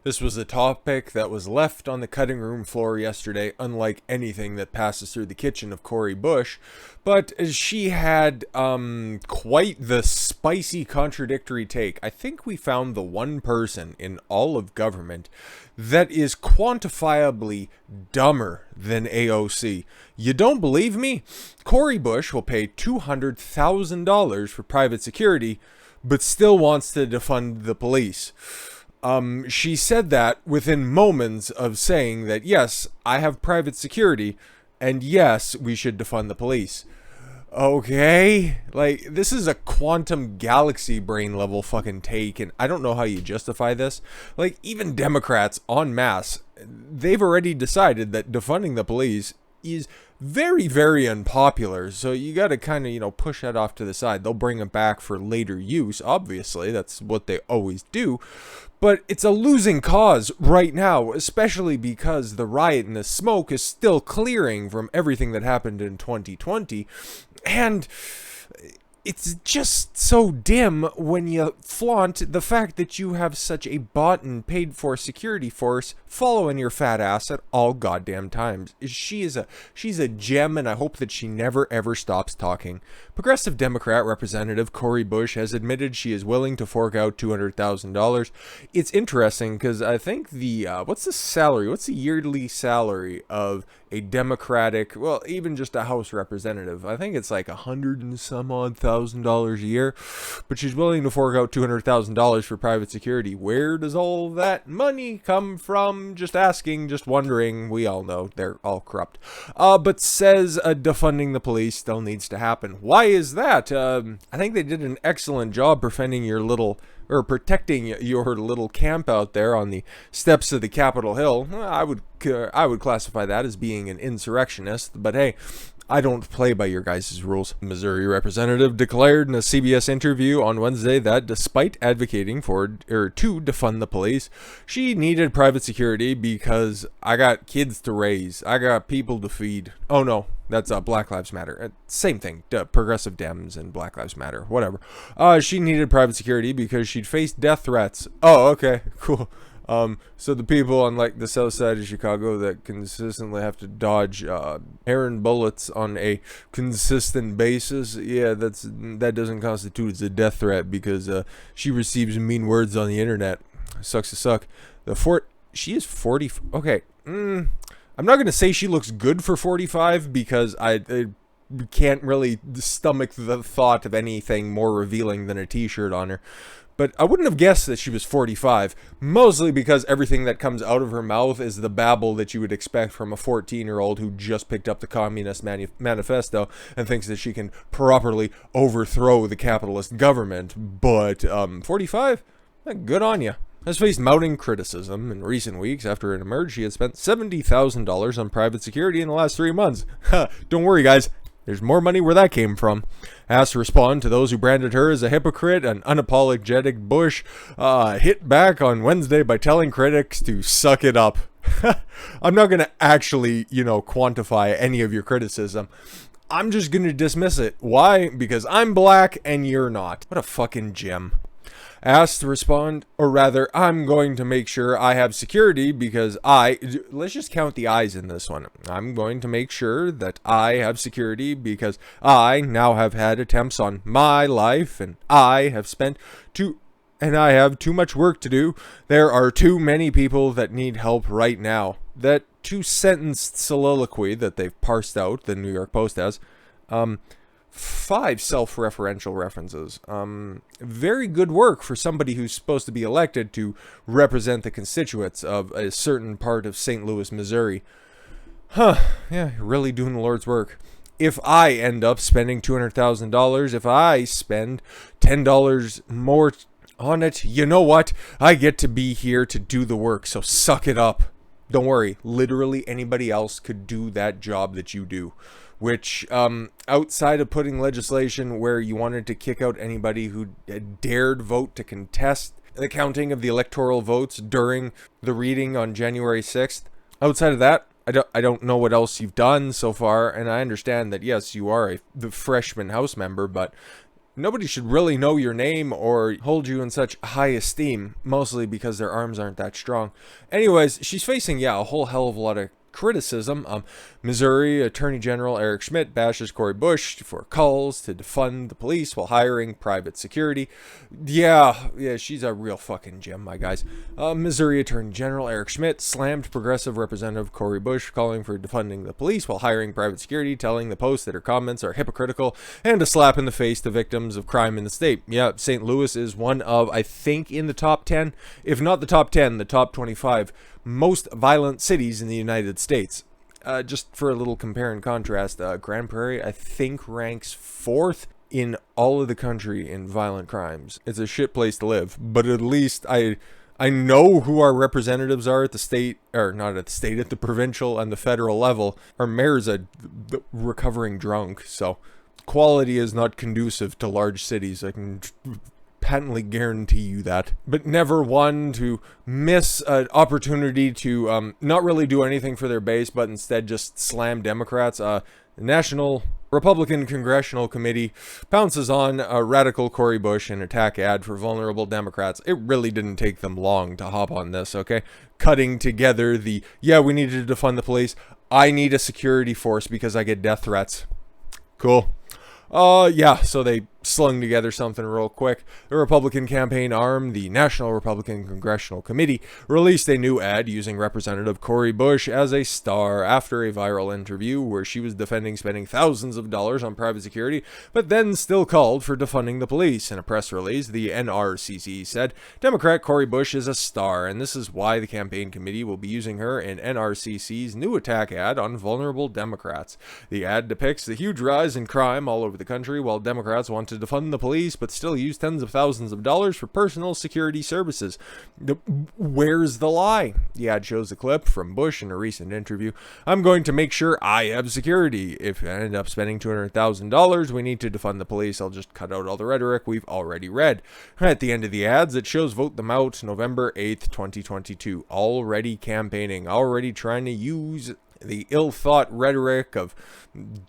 This was a topic that was left on the cutting room floor yesterday, unlike anything that passes through the kitchen of Cori Bush. But she had quite the spicy, contradictory take. I think we found the one person in all of government that is quantifiably dumber than AOC. You don't believe me? Cori Bush will pay $200,000 for private security, but still wants to defund the police. She said that within moments of saying that, yes, I have private security, and yes, we should defund the police. Okay? Like, this is a quantum galaxy brain level fucking take, and I don't know how you justify this. Like, even Democrats en masse, they've already decided that defunding the police is very, very unpopular. So you got to kind of, push that off to the side. They'll bring it back for later use, obviously. That's what they always do. But it's a losing cause right now, especially because the riot and the smoke is still clearing from everything that happened in 2020. And it's just so dim when you flaunt the fact that you have such a bought and paid for security force following your fat ass at all goddamn times. She's a gem, and I hope that she never ever stops talking. Progressive Democrat Representative Cori Bush has admitted she is willing to fork out $200,000. It's interesting because I think what's the yearly salary of a Democratic, well, even just a House representative? I think it's like $100,000 a year, but she's willing to fork out $200,000 for private security. Where does all that money come from? Just asking, just wondering. We all know they're all corrupt. But says defunding the police still needs to happen. Why is that? I think they did an excellent job protecting your little camp out there on the steps of the Capitol Hill. I would classify that as being an insurrectionist, but hey, I don't play by your guys' rules. Missouri representative declared in a CBS interview on Wednesday that despite advocating to defund the police, she needed private security because I got kids to raise. I got people to feed. Oh no, that's Black Lives Matter. Same thing. Progressive Dems and Black Lives Matter. Whatever. She needed private security because she'd faced death threats. Oh, okay, cool. So the people on like the south side of Chicago that consistently have to dodge errant bullets on a consistent basis, yeah, that doesn't constitute as a death threat because she receives mean words on the internet. Sucks to suck. She is 40. Okay, I'm not gonna say she looks good for 45 because I can't really stomach the thought of anything more revealing than a t-shirt on her. But I wouldn't have guessed that she was 45, mostly because everything that comes out of her mouth is the babble that you would expect from a 14-year-old who just picked up the Communist Manifesto and thinks that she can properly overthrow the capitalist government. But 45? Good on you. Has faced mounting criticism in recent weeks after it emerged she had spent $70,000 on private security in the last 3 months. Don't worry, guys. There's more money where that came from. Asked to respond to those who branded her as a hypocrite, an unapologetic Bush hit back on Wednesday by telling critics to suck it up. I'm not going to actually, quantify any of your criticism. I'm just going to dismiss it. Why? Because I'm black and you're not. What a fucking gem. Asked to respond, or rather, I'm going to make sure I have security because let's just count the I's in this one. I'm going to make sure that I have security because I now have had attempts on my life and I have too much work to do. There are too many people that need help right now. That two-sentence soliloquy that they've parsed out, the New York Post has, 5 self-referential references. Very good work for somebody who's supposed to be elected to represent the constituents of a certain part of St. Louis, Missouri. Yeah, really doing the Lord's work. If I end up spending $200,000, if I spend $10 more on it, you know what? I get to be here to do the work, so suck it up. Don't worry, literally anybody else could do that job that you do. Which, outside of putting legislation where you wanted to kick out anybody who dared vote to contest the counting of the electoral votes during the reading on January 6th, outside of that, I don't know what else you've done so far, and I understand that, yes, you are the freshman House member, but nobody should really know your name or hold you in such high esteem, mostly because their arms aren't that strong. Anyways, she's facing, a whole hell of a lot of criticism. Missouri Attorney General Eric Schmidt bashes Cori Bush for calls to defund the police while hiring private security. Yeah, she's a real fucking gem, my guys. Missouri Attorney General Eric Schmidt slammed Progressive Representative Cori Bush, calling for defunding the police while hiring private security, telling the Post that her comments are hypocritical and a slap in the face to victims of crime in the state. Yeah, St. Louis is one of, I think, in the top 10, if not the top 10, the top 25 most violent cities in the United States. Just for a little compare and contrast, Grand Prairie, I think, ranks 4th in all of the country in violent crimes. It's a shit place to live, but at least I know who our representatives are at the state, or not at the state, at the provincial and the federal level. Our mayor's a recovering drunk, so quality is not conducive to large cities. I can patently guarantee you that. But never one to miss an opportunity to not really do anything for their base, but instead just slam Democrats. The National Republican Congressional Committee pounces on a radical Cori Bush and attack ad for vulnerable Democrats. It really didn't take them long to hop on this, okay? Cutting together the, we need to defund the police. I need a security force because I get death threats. Cool. So they slung together something real quick. The Republican campaign arm, the National Republican Congressional Committee, released a new ad using Representative Cori Bush as a star after a viral interview where she was defending spending thousands of dollars on private security, but then still called for defunding the police. In a press release, the NRCC said, Democrat Cori Bush is a star, and this is why the campaign committee will be using her in NRCC's new attack ad on vulnerable Democrats. The ad depicts the huge rise in crime all over the country, while Democrats want to defund the police but still use tens of thousands of dollars for personal security services. Where's the lie? The ad shows a clip from Bush in a recent interview. I'm going to make sure I have security. If I end up spending $200,000, we need to defund the police. I'll just cut out all the rhetoric we've already read. At the end of the ads, it shows vote them out November 8th, 2022. Already campaigning, already trying to use the ill-thought rhetoric of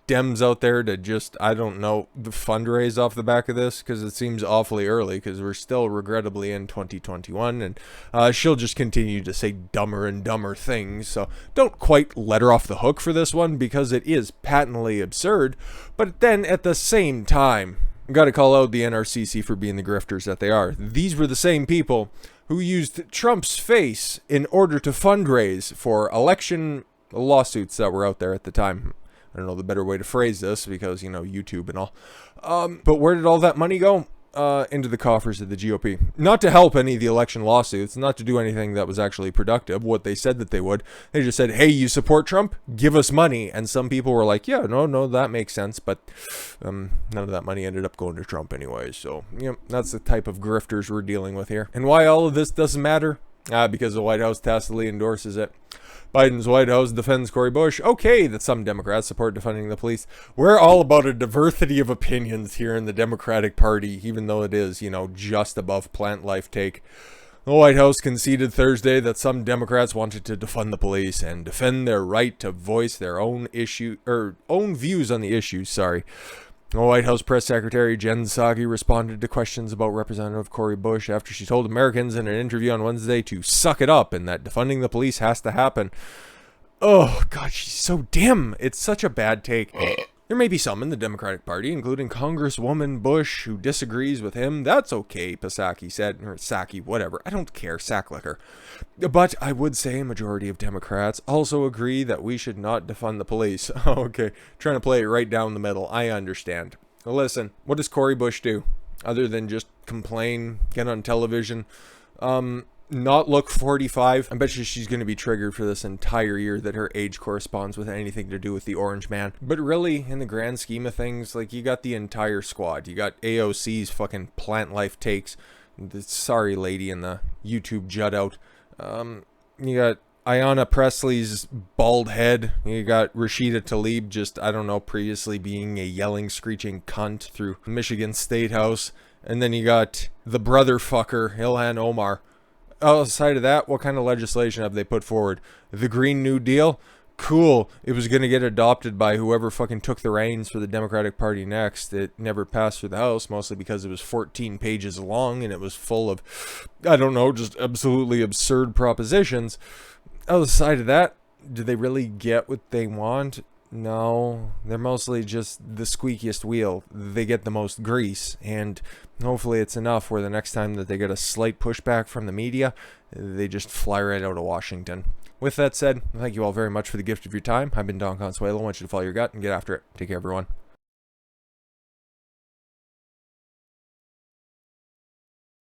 Dems out there to just, fundraise off the back of this, because it seems awfully early, because we're still regrettably in 2021, and she'll just continue to say dumber and dumber things, so don't quite let her off the hook for this one, because it is patently absurd. But then, at the same time, got to call out the NRCC for being the grifters that they are. These were the same people who used Trump's face in order to fundraise for election lawsuits that were out there at the time. I don't know the better way to phrase this because, YouTube and all. But where did all that money go? Into the coffers of the GOP. Not to help any of the election lawsuits, not to do anything that was actually productive, what they said that they would. They just said, hey, you support Trump? Give us money. And some people were like, no, that makes sense. But none of that money ended up going to Trump anyway. So, that's the type of grifters we're dealing with here. And why all of this doesn't matter? Because the White House tacitly endorses it. Biden's White House defends Cori Bush. Okay, that some Democrats support defunding the police. We're all about a diversity of opinions here in the Democratic Party, even though it is, just above plant life take. The White House conceded Thursday that some Democrats wanted to defund the police and defend their right to voice their own views on the issues. The White House Press Secretary Jen Psaki responded to questions about Representative Cori Bush after she told Americans in an interview on Wednesday to suck it up and that defunding the police has to happen. Oh, God, she's so dim. It's such a bad take. There may be some in the Democratic Party, including Congresswoman Bush, who disagrees with him. That's okay, Psaki said. Or Psaki, whatever. I don't care. Sacklicker. But I would say a majority of Democrats also agree that we should not defund the police. Okay. Trying to play it right down the middle. I understand. Now listen, what does Cori Bush do? Other than just complain, get on television, not look 45. I bet you she's going to be triggered for this entire year that her age corresponds with anything to do with the Orange Man. But really, in the grand scheme of things, you got the entire squad. You got AOC's fucking plant life takes, the sorry lady in the YouTube jut out. You got Ayanna Presley's bald head. You got Rashida Tlaib just, previously being a yelling, screeching cunt through Michigan State House. And then you got the brother fucker, Ilhan Omar. Outside of that, what kind of legislation have they put forward? The Green New Deal? cool, it was going to get adopted by whoever fucking took the reins for the Democratic Party next. It never passed through the House, mostly because it was 14 pages long and it was full of, I don't know, just absolutely absurd propositions. Outside of that, do they really get what they want? No, they're mostly just the squeakiest wheel. They get the most grease, and hopefully it's enough where the next time that they get a slight pushback from the media, they just fly right out of Washington. With that said, thank you all very much for the gift of your time. I've been Don Consuelo. I want you to follow your gut and get after it. Take care, everyone.